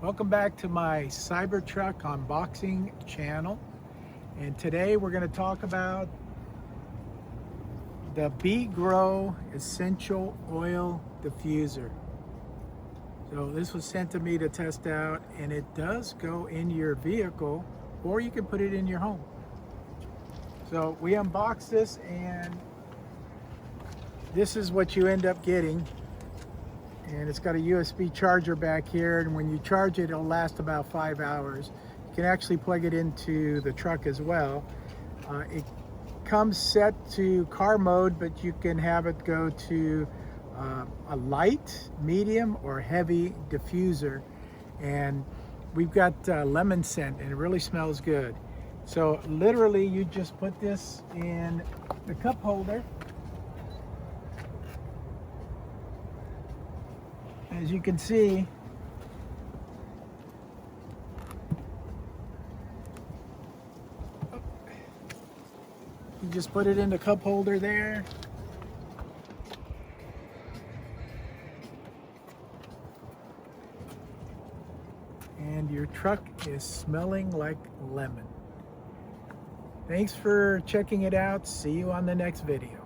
Welcome back to my Cybertruck unboxing channel, and today we're going to talk about the BEEGROW Essential Oil Diffuser. So this was sent to me to test out, and it does go in your vehicle or you can put it in your home. So we unboxed this, and this is what you end up getting. And it's got a USB charger back here, and when you charge it, it'll last about 5 hours. You can actually plug it into the truck as well. It comes set to car mode, but you can have it go to a light, medium, or heavy diffuser. And we've got lemon scent, and it really smells good. So literally, you just put this in the cup holder. As you can see, you just put it in the cup holder there. And your truck is smelling like lemon. Thanks for checking it out. See you on the next video.